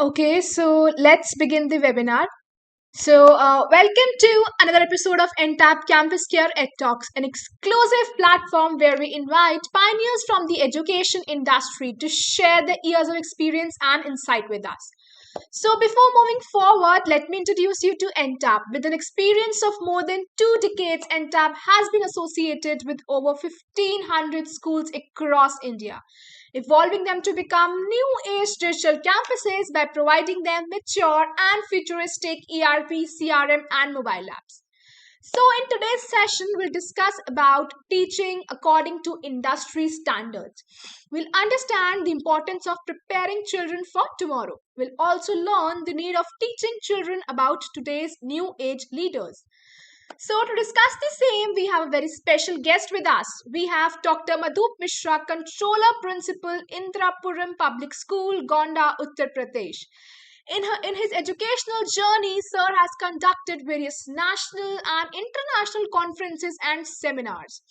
Okay, so let's begin the webinar. Welcome to another episode of Entab CampusCare EdTalks, an exclusive platform where we invite pioneers from the education industry to share their years of experience and insight with us. So, before moving forward, let me introduce you to Entab. With an experience of more than 2 decades, Entab has been associated with over 1,500 schools across India, evolving them to become new age digital campuses by providing them mature and futuristic ERP, CRM, and mobile apps. So, in today's session, we'll discuss about teaching according to industry standards. We'll understand the importance of preparing children for tomorrow. We'll also learn the need of teaching children about today's new age leaders. So, to discuss the same, we have a very special guest with us. We have Dr. Madhup Mishra, Controller Principal, Indirapuram Public School, Gonda, Uttar Pradesh. In his educational journey, Sir has conducted various national and international conferences and seminars.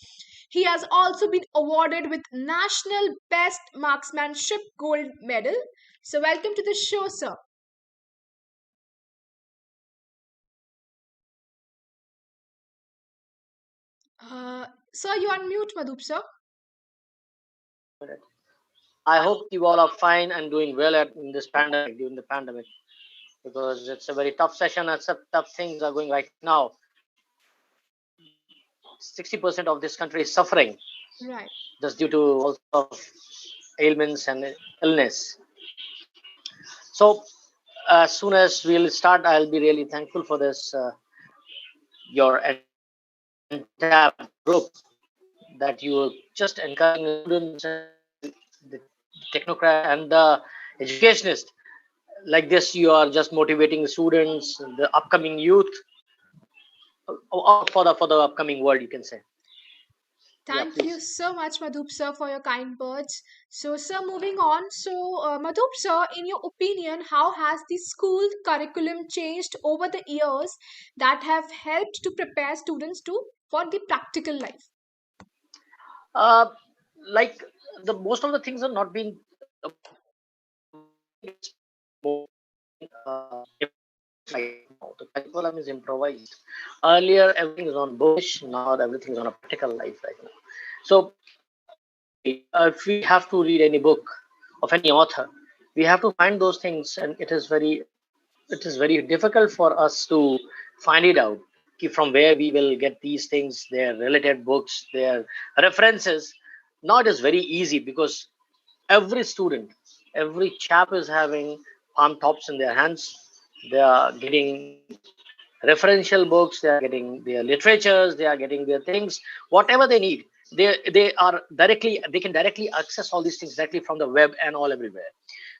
He has also been awarded with National Best Marksmanship Gold Medal. So, welcome to the show, sir. Sir, you are on mute, Madhup, sir. I hope you all are fine and doing well in this pandemic, during the pandemic, because it's a very tough session and some tough things are going right now. 60% of this country is suffering Right. just due to all sorts of ailments and illness. So, as soon as we'll start, I'll be really thankful for this, your entire group, that you just encouraging students, the technocrat, and the educationist. Like this, you are just motivating the students, the upcoming youth, for the upcoming world, you can say. Yeah, Thank you please. so much, Madhup sir, for your kind words. So, sir, moving on. Madhup sir, in your opinion, how has the school curriculum changed over the years that have helped to prepare students to for the practical life? uh like, the most of the things are not being like now. The curriculum is improvised. Earlier everything is on bookish, now everything is on a practical life right now. So if we have to read any book of any author, we have to find those things, and it is very difficult for us to find it out, from where we will get these things, their related books, their references. Now it is very easy because every student, every chap is having palm tops in their hands. They are getting referential books, they are getting their literatures, they are getting their things, whatever they need. They can directly access all these things directly from the web and all everywhere.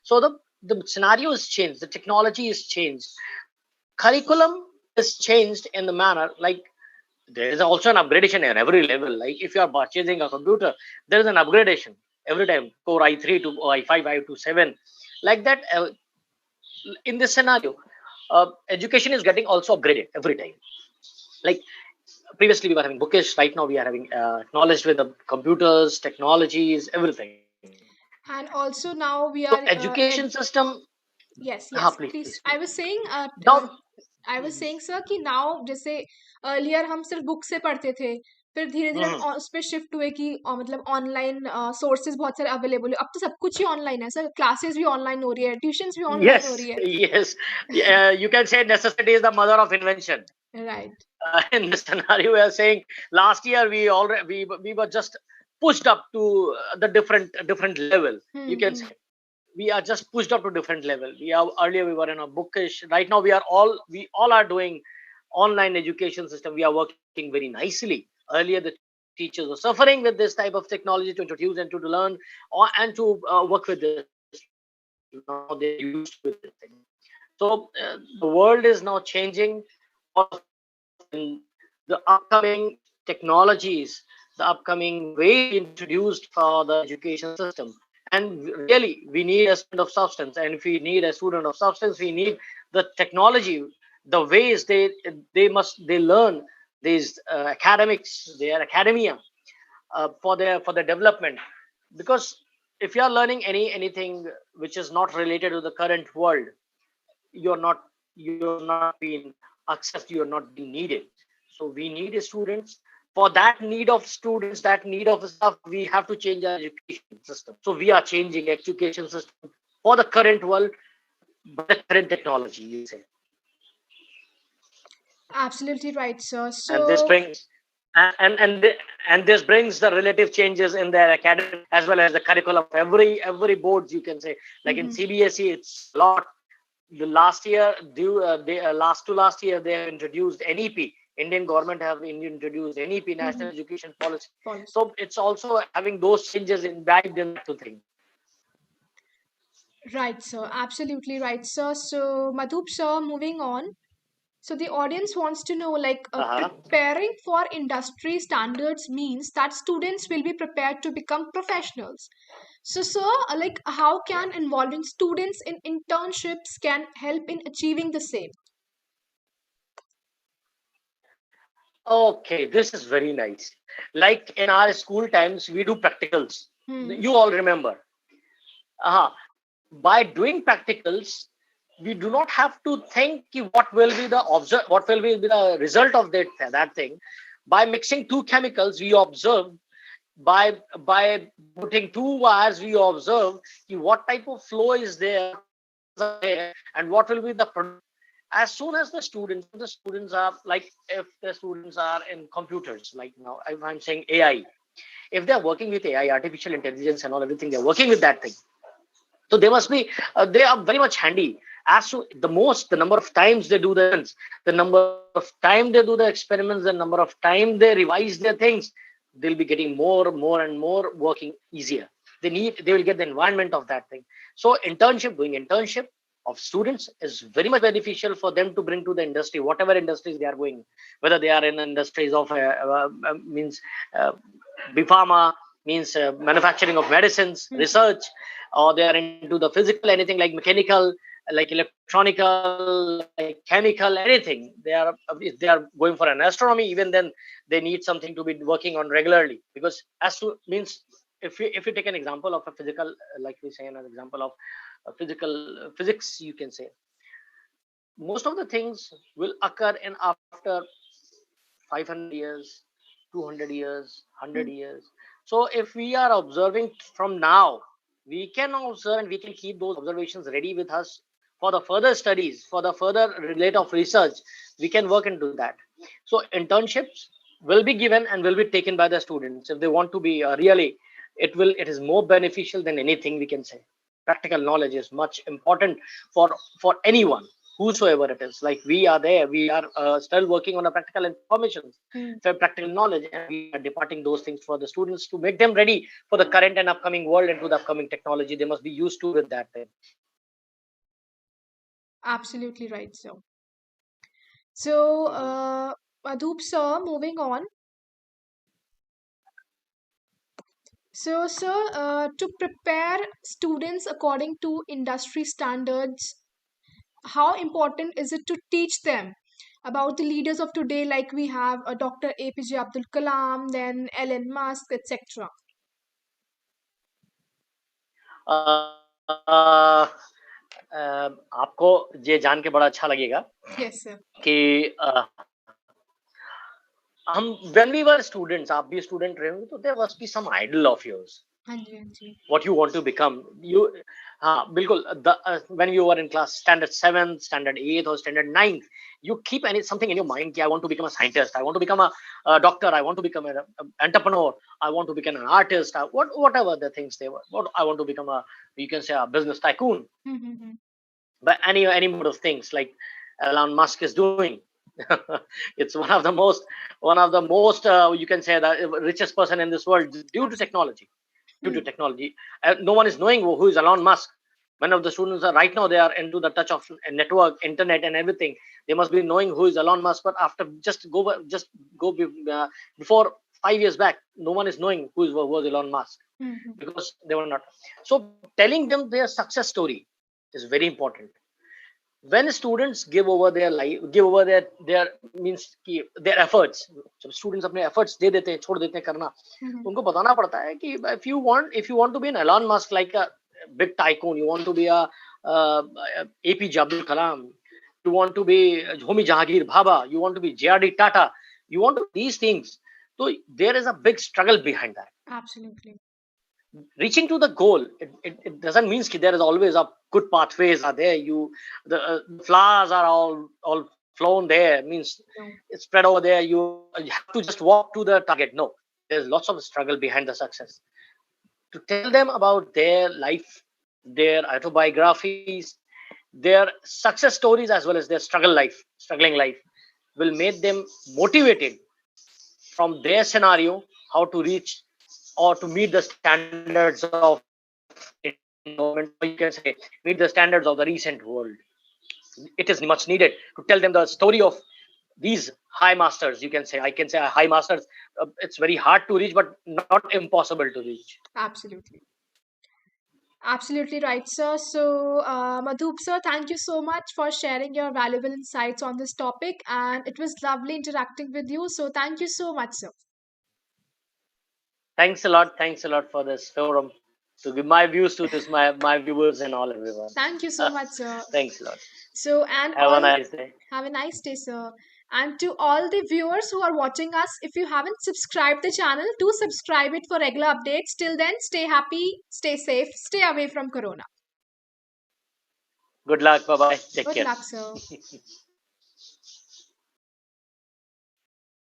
So the scenario is changed, the technology is changed, curriculum is changed in the manner like there is also an upgradation at every level. Like if you are purchasing a computer, there is an upgradation every time, core i3 to i5, i2 7, like that. In this scenario, education is getting also upgraded every time. Like previously we were having bookish, right now we are having knowledge with the computers, technologies, everything. And also now we So are education system. yes, हाँ, yes. please Please, please I please. was saying Now. I was saying sir कि now जैसे earlier हम सिर्फ book से पढ़ते थे, फिर धीरे धीरे Mhm. हम उस पे शिफ्ट हुए कि मतलब ऑनलाइन सोर्सेज बहुत सारे अवेलेबल है, अब तो सब कुछ ही ऑनलाइन है सर, क्लासेस भी ऑनलाइन हो रही है, ट्यूशंस भी ऑनलाइन हो Yes, रही है. yes. You can say necessity is the mother of invention. Right. In this scenario, we are saying last year we were just pushed up to the different level. You can hmm. say we are just pushed up to different level. We are earlier we were in a bookish. Right now we all are doing online education system. We are working very nicely. Earlier the teachers were suffering with this type of technology to introduce and to learn, and to work with this. Now they're used with this thing. So the world is now changing. All of in the upcoming technologies, the upcoming ways introduced for the education system. And really, we need a student of substance. And if we need a student of substance, we need the technology, the ways they learn these academics, their academia, for their development. Because if you are learning anything which is not related to the current world, you're not being accessed, you're not being needed. So we need students. For that need of students, that need of stuff, we have to change our education system. So we are changing education system for the current world, by the current technology, you say. Absolutely right, sir. And this So, brings and this brings the relative changes in their academic as well as the curriculum of every boards, you can say. Like in mhm, CBSE, it's a lot. The last year, last to last year, they have introduced NEP. Indian government have introduced NEP, National mhm, Education Policy. policy. So it's also having those changes imbibed in that thing. Right, sir. Absolutely right, sir. So, Madhup, sir, moving on. So the audience wants to know, like, Uh-huh. preparing for industry standards means that students will be prepared to become professionals. So, sir, like, how can involving students in internships can help in achieving the same? Okay, this is very nice. Like in our school times, we do practicals. Hmm. You all remember. Uh-huh. By doing practicals, we do not have to think what will be the result of that thing. By mixing two chemicals, we observe. By putting two wires, we observe what type of flow is there, are there, and what will be the product. As soon as the students are like, if the students are in computers, like now if I'm saying AI, if they're working with AI, artificial intelligence and all, everything, they're working with that thing. So they must be, they are very much handy. As to the number of times they do the number of time they do the experiments, the number of time they revise their things, they'll be getting more and more working easier. They will get the environment of that thing. So doing internship of students is very much beneficial for them to bring to the industry, whatever industries they are going, whether they are in industries of means uh, Bipharma, means manufacturing of medicines, Hmm. research, or they are into the physical, anything like mechanical, like electronical, like chemical, anything. If they are going for an astronomy, even then they need something to be working on regularly. Because as to means, if you take an example of a physical, like we say, an example of physics, you can say most of the things will occur in after 500 years, 200 years, 100 Hmm. years. So if we are observing from now, we can observe and we can keep those observations ready with us for the further studies, for the further relate of research. We can work into that. So internships will be given and will be taken by the students if they want to be really. It is more beneficial than anything, we can say. Practical knowledge is much important for anyone, whosoever it is. Like we are there, we are still working on a practical information, Hmm. for practical knowledge, and we are departing those things for the students to make them ready for the current and upcoming world and to the upcoming technology. They must be used to with that thing. Absolutely right, sir. So, Mhm. Madhup, sir, moving on. So, sir, to prepare students according to industry standards, how important is it to teach them about the leaders of today, like we have Dr. APJ Abdul Kalam, then Elon Musk, etc.? uh, आपको ये जान के बड़ा अच्छा लगेगा Yes, sir. कि हम when we were students, आप भी student रहे होंगे, तो there must be some idol of yours, हाँ जी, हाँ जी. what you want to become. You bilkul, when you were in class standard 7th, standard 8th, or standard 9th, you keep something in your mind. I want to become a scientist, I want to become a doctor, I want to become an entrepreneur, I want to become an artist, whatever the things they were. I want to become a, you can say, a business tycoon. Mm-hmm. But any mode of things like Elon Musk is doing. It's one of the most you can say the richest person in this world due to Absolutely. technology. Due to Hmm. technology, no one is knowing who is Elon Musk. Many of the students are right now, they are into the touch of network, internet, and everything. They must be knowing who is Elon Musk. But after before 5 years back, no one is knowing was Elon Musk, Hmm. because they were not. So telling them their success story is very important. when students give over their life, give over their means कि their efforts, जब students अपने efforts दे देते हैं, छोड़ देते हैं करना, तो उनको बताना पड़ता है कि if you want to be an Elon Musk, like a big tycoon, you want to be a APJ Abdul Kalam, you want to be Homi Jahangir Bhabha, you want to be JRD Tata, you want to these things. So there is a big struggle behind that. Absolutely. Reaching to the goal, it doesn't mean that there is always a good pathways are there. The flowers are all flown there. Means No. it's spread over there. You have to just walk to the target. No, there's lots of struggle behind the success. To tell them about their life, their autobiographies, their success stories, as well as their struggling life, will make them motivated from their scenario how to reach or to meet the standards of Indian government, or you can say meet the standards of the recent world. It is much needed to tell them the story of these high masters. I can say high masters. It's very hard to reach, but not impossible to reach. Absolutely. Absolutely right, sir. So, Madhup, sir, thank you so much for sharing your valuable insights on this topic. And it was lovely interacting with you. So, thank you so much, sir. Thanks a lot. Thanks a lot for this forum to give my views to this, my viewers and all everyone. Thank you so much, sir. Thanks a lot. So, and Have a all, nice day. have a nice day, sir. And to all the viewers who are watching us, if you haven't subscribed the channel, do subscribe it for regular updates. Till then, stay happy, stay safe, stay away from Corona. Good luck. Bye bye. Take Good care. luck, sir.